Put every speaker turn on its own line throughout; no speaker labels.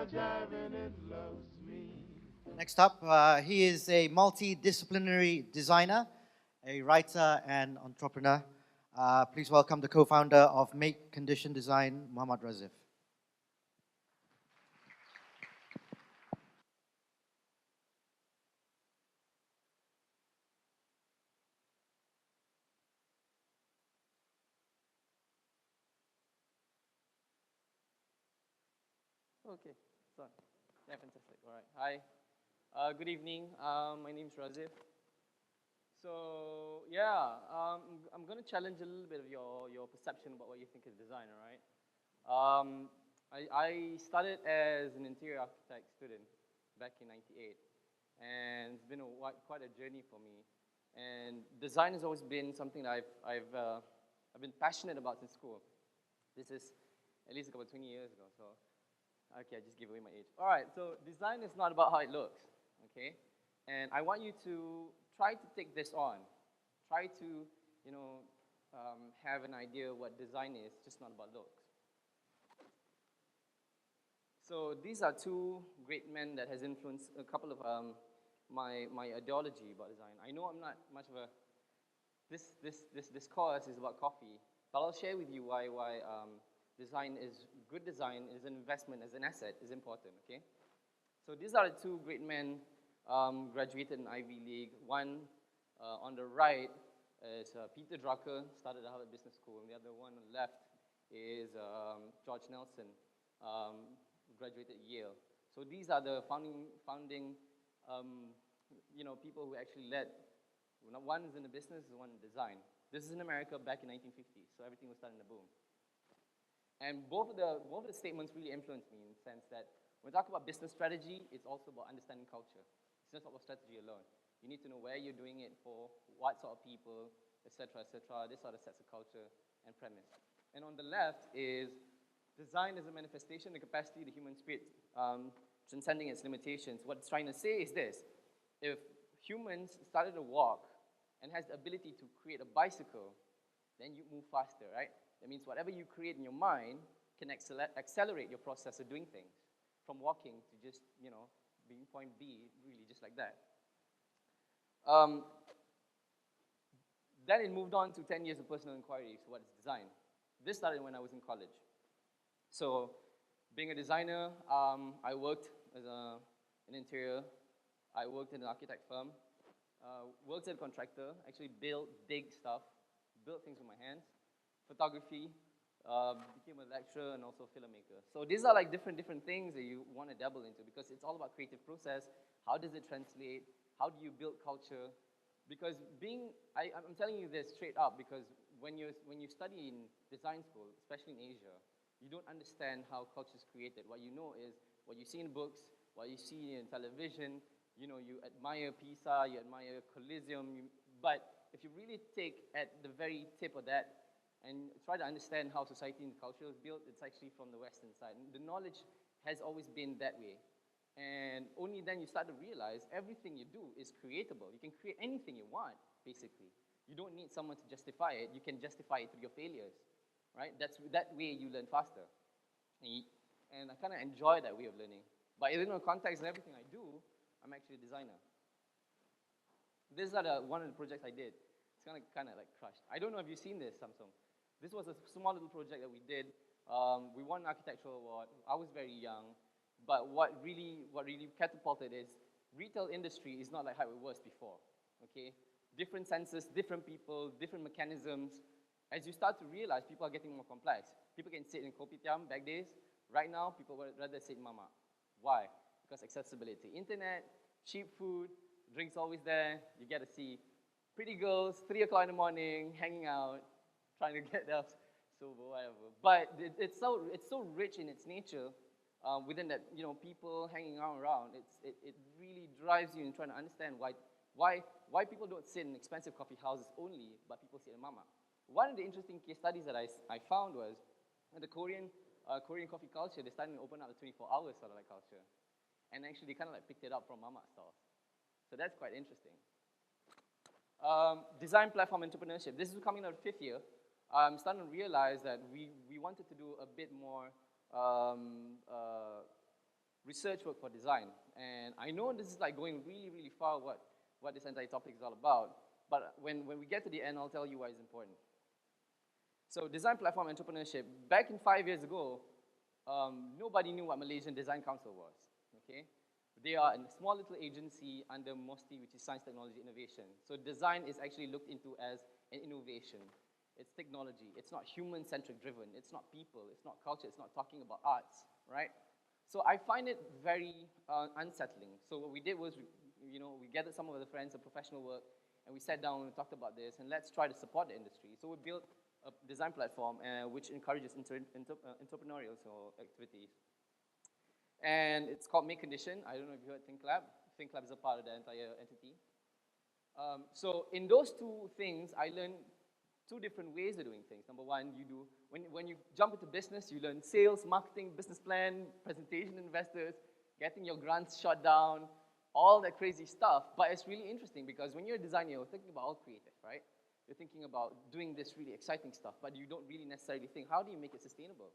jiving, it loves me.
Next up, he is a multidisciplinary designer, a writer, and entrepreneur. Please welcome the co-founder of Make Condition Design, Mohamed Razif.
Okay, so yeah, fantastic. All right. Hi. Good evening. My name is Razif. So yeah, I'm going to challenge a little bit of your perception about what you think is design. All right. I started as an interior architect student back in '98, and it's been quite a journey for me. And design has always been something that I've been passionate about since school. This is at least about 20 years ago. So okay, I just gave away my age. All right, so design is not about how it looks, okay? And I want you to try to take this on. Try to, have an idea what design is, just not about looks. So these are two great men that has influenced a couple of my ideology about design. I know I'm not much of a, this course is about coffee, but I'll share with you why good design is an investment, as an asset, is important, okay? So these are the two great men graduated in Ivy League. One on the right is Peter Drucker, started at Harvard Business School, and the other one on the left is George Nelson, graduated at Yale. So these are the founding people who actually led. One is in the business, one in design. This is in America back in 1950, so everything was starting to boom. And both of the statements really influenced me in the sense that when we talk about business strategy, it's also about understanding culture. It's not about strategy alone. You need to know where you're doing it for, what sort of people, etc., etc. This sort of sets a culture and premise. And on the left is design as a manifestation, the capacity of the human spirit, transcending its limitations. What it's trying to say is this: if humans started to walk and has the ability to create a bicycle, then you move faster, right? That means whatever you create in your mind can accelerate your process of doing things, from walking to just, being point B, really just like that. Then it moved on to 10 years of personal inquiry, so what is design? This started when I was in college. So being a designer, I worked as an interior. I worked in an architect firm, worked as a contractor, actually built big stuff, built things with my hands. Photography, became a lecturer and also a filmmaker. So these are like different things that you want to dabble into, because it's all about creative process. How does it translate? How do you build culture? Because I'm telling you this straight up, because when you study in design school, especially in Asia, you don't understand how culture is created. What you know is what you see in books, what you see in television. You admire Pisa, you admire Coliseum, but if you really take at the very tip of that and try to understand how society and culture is built, it's actually from the Western side. And the knowledge has always been that way. And only then you start to realize everything you do is creatable. You can create anything you want, basically. You don't need someone to justify it. You can justify it through your failures, right? That way you learn faster. And I kind of enjoy that way of learning. But in the context of everything I do, I'm actually a designer. These are one of the projects I did. It's kind of like crushed. I don't know if you've seen this, Samsung. This was a small little project that we did. We won an architectural award. I was very young, but what really catapulted is retail industry is not like how it was before, okay? Different senses, different people, different mechanisms. As you start to realize, people are getting more complex. People can sit in kopitiam back days. Right now, people would rather sit in mama. Why? Because accessibility. Internet, cheap food, drinks always there. You get to see pretty girls, 3 o'clock in the morning, hanging out, trying to get their silver, whatever. But it's so rich in its nature. Within that, people hanging around. It really drives you in trying to understand why people don't sit in expensive coffee houses only, but people sit in mama. One of the interesting case studies that I found was the Korean coffee culture. They started to open up the 24 hours sort of like culture, and actually they kind of like picked it up from mama stalls. So that's quite interesting. Design platform entrepreneurship. This is coming out of 5th year. I'm starting to realize that we wanted to do a bit more research work for design. And I know this is like going really, really far what this entire topic is all about, but when we get to the end, I'll tell you why it's important. So design platform entrepreneurship, back in 5 years ago, nobody knew what Malaysian Design Council was, okay? They are a small little agency under MOSTI, which is Science, Technology, Innovation. So design is actually looked into as an innovation. It's technology. It's not human-centric driven. It's not people. It's not culture. It's not talking about arts, right? So I find it very unsettling. So what we did was, we gathered some of the friends of professional work, and we sat down and talked about this, and let's try to support the industry. So we built a design platform which encourages entrepreneurial activities. And it's called Make Condition. I don't know if you heard ThinkLab. ThinkLab is a part of the entire entity. So in those two things, I learned two different ways of doing things. Number one, when you jump into business, you learn sales, marketing, business plan, presentation to investors, getting your grants shut down, all that crazy stuff. But it's really interesting because when you're a designer, you're thinking about all creative, right? You're thinking about doing this really exciting stuff, but you don't really necessarily think, how do you make it sustainable?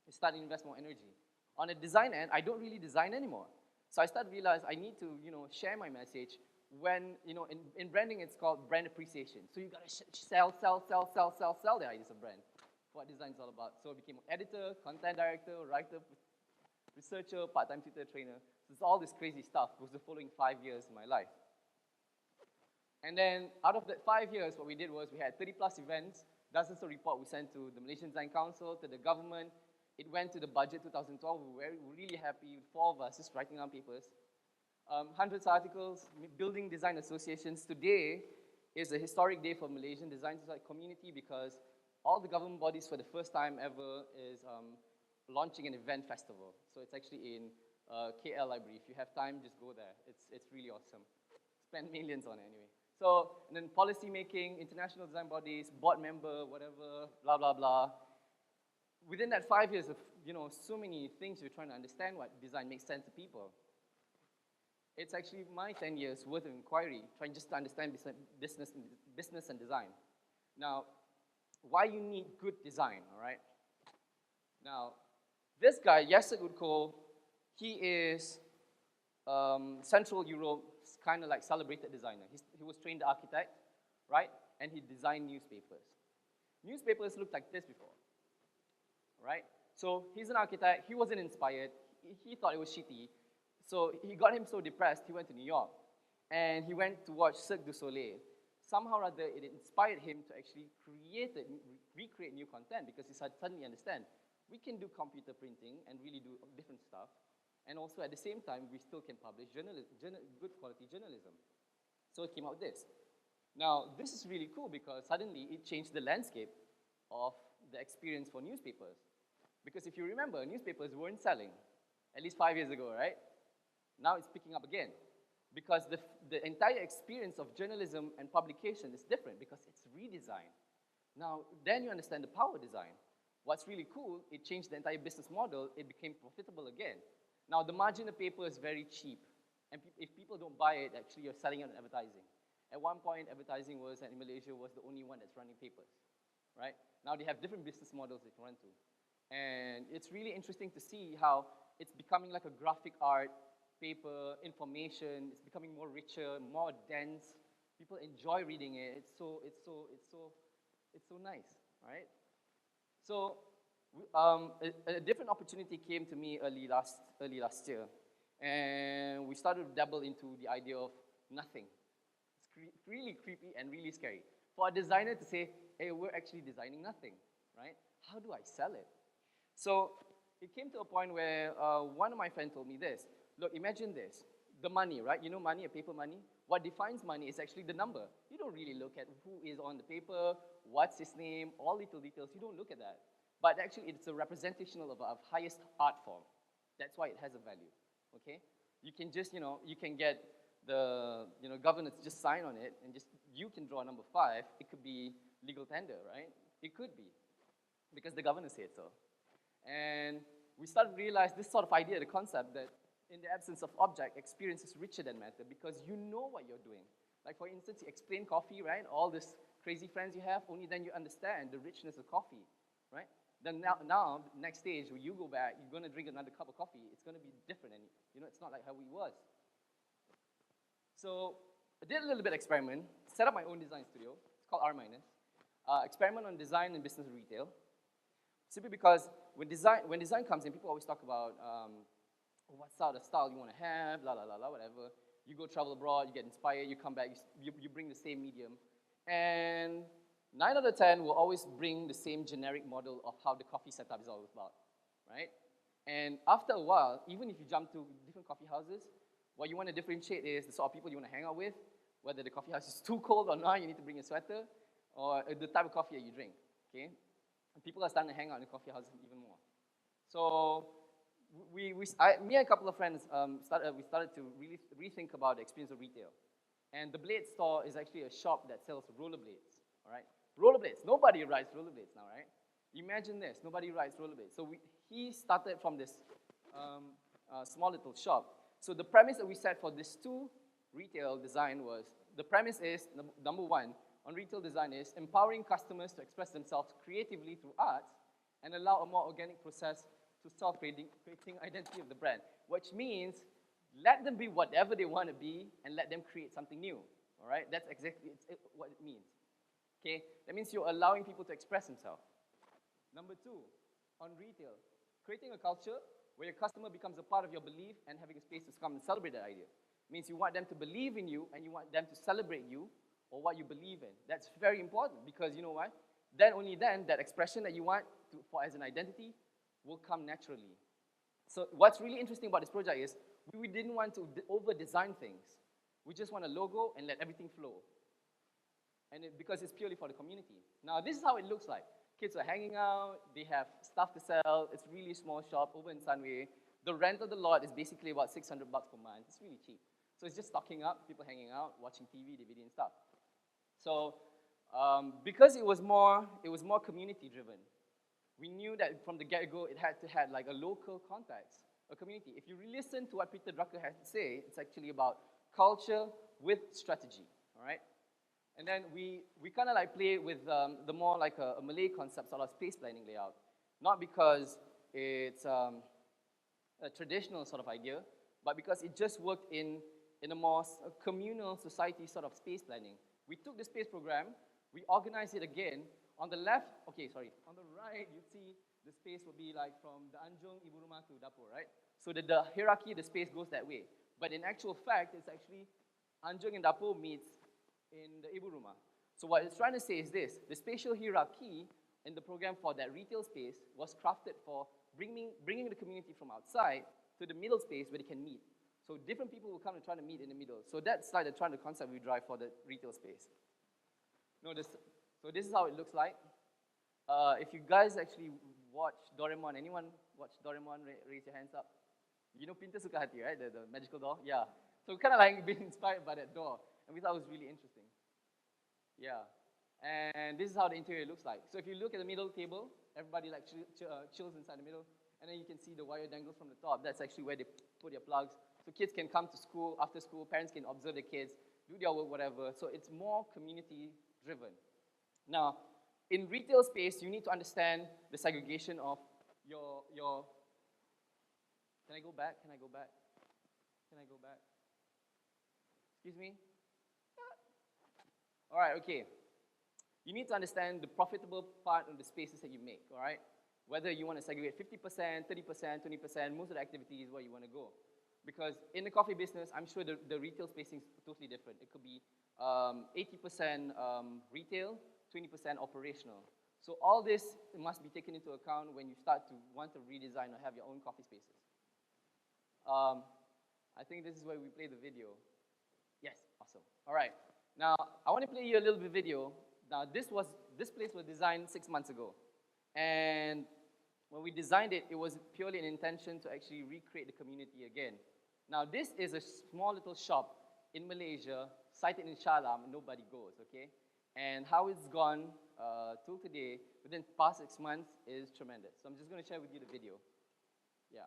You start to invest more energy. On a design end, I don't really design anymore. So I started to realize I need to, share my message when, in branding, it's called brand appreciation. So you gotta sell the ideas of brand. What design is all about. So I became an editor, content director, writer, researcher, part-time tutor, trainer. So it's all this crazy stuff. It was the following 5 years in my life. And then out of that 5 years, what we did was we had 30 plus events, dozens of reports we sent to the Malaysian Design Council, to the government. It went to the budget 2012. We were really happy with 4 of us just writing down papers. Hundreds of articles, building design associations. Today is a historic day for Malaysian design society community because all the government bodies for the first time ever is launching an event festival. So it's actually in KL Library. If you have time, just go there. It's really awesome. Spend millions on it anyway. So, and then policy making, international design bodies, board member, whatever, blah, blah, blah. Within that 5 years of, so many things you're trying to understand what design makes sense to people. It's actually my 10 years worth of inquiry, trying just to understand business and design. Now, why you need good design, all right? Now, this guy, Yasser Udko, he is Central Europe, kind of like celebrated designer. He was trained architect, right? And he designed newspapers. Newspapers looked like this before, right? So he's an architect. He wasn't inspired. He thought it was shitty. So he got him so depressed, he went to New York. And he went to watch Cirque du Soleil. Somehow or other, it inspired him to actually recreate new content because he suddenly understand we can do computer printing and really do different stuff. And also at the same time, we still can publish good quality journalism. So it came out this. Now, this is really cool because suddenly it changed the landscape of the experience for newspapers. Because if you remember, newspapers weren't selling, at least 5 years ago, right? Now it's picking up again. Because the entire experience of journalism and publication is different because it's redesigned. Now, then you understand the power of design. What's really cool, it changed the entire business model. It became profitable again. Now, the margin of paper is very cheap. And if people don't buy it, actually, you're selling it on advertising. At one point, advertising was, and in Malaysia, was the only one that's running papers, right? Now they have different business models they can run to. And it's really interesting to see how it's becoming like a graphic art, paper, information. It's becoming more richer, more dense. People enjoy reading it. It's so nice, right? So a different opportunity came to me early last year, and we started to dabble into the idea of nothing. It's really creepy and really scary. For a designer to say, hey, we're actually designing nothing, right? How do I sell it? So it came to a point where one of my friends told me this. Look, imagine this. The money, right? You know money, a paper money? What defines money is actually the number. You don't really look at who is on the paper, what's his name, all little details. You don't look at that. But actually, it's a representation of highest art form. That's why it has a value, okay? You can just, you can get the, governor to just sign on it, and just, you can draw number 5. It could be legal tender, right? It could be, because the governor said so. And we started to realize this sort of idea, the concept that in the absence of object, experience is richer than matter because you know what you're doing. Like for instance, you explain coffee, right? All these crazy friends you have, only then you understand the richness of coffee, right? Then now, next stage, when you go back, you're going to drink another cup of coffee. It's going to be different, and it's not like how it was. So I did a little bit of experiment, set up my own design studio. It's called R minus. Experiment on design and business and retail. Simply because when design comes in, people always talk about what style you want to have, la la la la, whatever. You go travel abroad, you get inspired, you come back, you bring the same medium, and 9 out of 10 will always bring the same generic model of how the coffee setup is all about, right? And after a while, even if you jump to different coffee houses, what you want to differentiate is the sort of people you want to hang out with, whether the coffee house is too cold or not, you need to bring a sweater, or the type of coffee that you drink, okay? And people are starting to hang out in coffee houses even more. So me and a couple of friends started to really rethink about the experience of retail. And the Blade store is actually a shop that sells rollerblades, all right? Rollerblades, nobody rides rollerblades now, right? Imagine this, nobody rides rollerblades. So he started from this small little shop. So the premise that we set for this 2 retail design was, the premise is, number 1, on retail design is empowering customers to express themselves creatively through arts and allow a more organic process to self-creating identity of the brand, which means let them be whatever they want to be and let them create something new, all right? That's exactly what it means, okay? That means you're allowing people to express themselves. Number 2, on retail, creating a culture where your customer becomes a part of your belief and having a space to come and celebrate that idea. It means you want them to believe in you and you want them to celebrate you or what you believe in. That's very important because you know what? Then only then, that expression that you want for as an identity will come naturally. So what's really interesting about this project is we didn't want to over-design things. We just want a logo and let everything flow. And because it's purely for the community. Now, this is how it looks like. Kids are hanging out, they have stuff to sell, it's a really small shop over in Sunway. The rent of the lot is basically about $600 per month. It's really cheap. So it's just stocking up, people hanging out, watching TV, DVD and stuff. So because it was more community-driven, we knew that from the get-go it had to have like a local context, a community. If you listen to what Peter Drucker has to say, it's actually about culture with strategy, all right? And then we kind of like play with the more like a Malay concept, sort of space planning layout. Not because it's a traditional sort of idea, but because it just worked in a more communal society sort of space planning. We took the space program, we organized it again. On the left, on the right, you see the space will be like from the Anjung, Ibu Rumah to Dapur, right? So the hierarchy, the space goes that way. But in actual fact, it's actually Anjung and Dapur meets in the Ibu Rumah. So what it's trying to say is this: the spatial hierarchy in the program for that retail space was crafted for bringing the community from outside to the middle space where they can meet. So different people will come and try to meet in the middle. So that's like the concept we drive for the retail space. So this is how it looks like. If you guys actually watch Doraemon, anyone watch Doraemon? Raise your hands up. You know Pintu Suka Hati, right? The magical door? Yeah. So kind of like being inspired by that door. And we thought it was really interesting. Yeah. And this is how the interior looks like. So if you look at the middle table, everybody like chills inside the middle. And then you can see the wire dangles from the top. That's actually where they put their plugs. So kids can come to school, after school, parents can observe the kids, do their work, whatever. So it's more community driven. Now, in retail space, you need to understand the segregation of your Can I go back? Can I go back? Can I go back? Excuse me? All right, okay. You need to understand the profitable part of the spaces that you make, all right? Whether you want to segregate 50%, 30%, 20%, most of the activity is where you want to go. Because in the coffee business, I'm sure the retail spacing is totally different. It could be 80% retail, 20% operational. So all this must be taken into account when you start to want to redesign or have your own coffee spaces. I think this is where we play the video. Yes, awesome. All right. Now, I want to play you a little bit video. Now, this place was designed 6 months ago. And when we designed it, it was purely an intention to actually recreate the community again. Now, this is a small little shop in Malaysia, sited in Shah Alam, and nobody goes, okay? And how it's gone till today, within the past 6 months, is tremendous. So I'm just going to share with you the video. Yeah.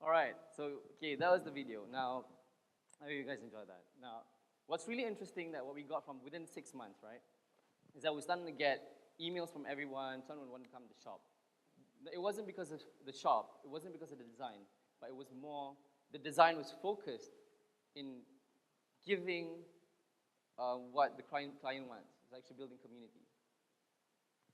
All right, so, okay, that was the video. Now, I hope you guys enjoyed that. Now, what's really interesting that what we got from within 6 months, right, is that we're starting to get emails from everyone, someone wanted to come to the shop. It wasn't because of the shop, it wasn't because of the design, but it was more, the design was focused in giving what the client wants. It's actually building community.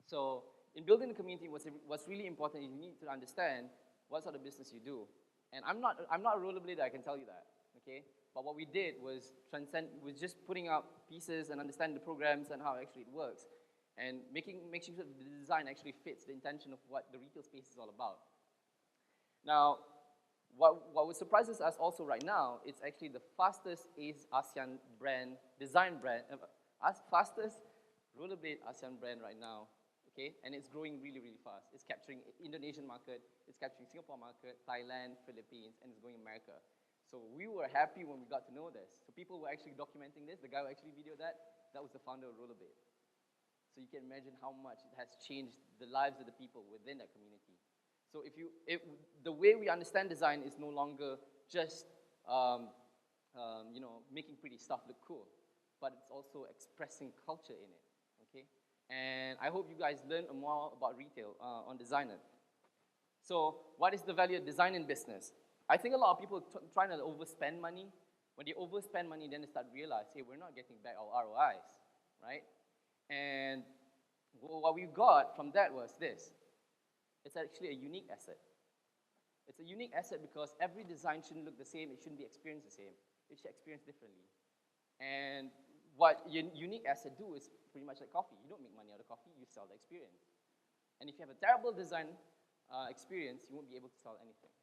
So in building the community, what's really important is you need to understand what sort of business you do. And I'm not a rollerblader, I can tell you that, okay? But what we did was just putting out pieces and understanding the programs and how actually it works, and making sure that the design actually fits the intention of what the retail space is all about. Now, what surprises us also right now, it's actually the fastest ASEAN brand, design brand, fastest rollerblade ASEAN brand right now, okay? And it's growing really, really fast. It's capturing Indonesian market, it's capturing Singapore market, Thailand, Philippines, and it's going America. So we were happy when we got to know this. So people were actually documenting this. The guy who actually videoed that was the founder of Rollerblade. So you can imagine how much it has changed the lives of the people within that community. So the way we understand design is no longer just making pretty stuff look cool, but it's also expressing culture in it, okay? And I hope you guys learn more about retail on Designer. So what is the value of design in business? I think a lot of people trying to overspend money. When they overspend money, then they start to realize, hey, we're not getting back our ROIs, right? And what we got from that was this. It's actually a unique asset. It's a unique asset because every design shouldn't look the same. It shouldn't be experienced the same. It should experience differently. And what your unique asset do is pretty much like coffee. You don't make money out of coffee. You sell the experience. And if you have a terrible design experience, you won't be able to sell anything.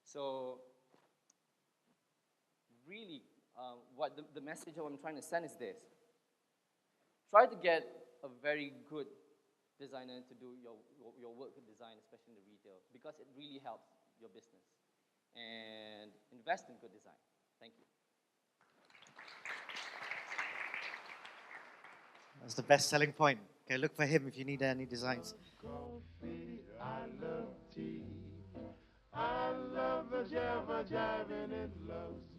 So really, what the message I'm trying to send is this. Try to get a very good designer to do your work with design, especially in the retail, because it really helps your business. And invest in good design. Thank you.
That's the best selling point. Okay, look for him if you need any designs.
Coffee, I love tea. I love the java jive and it loves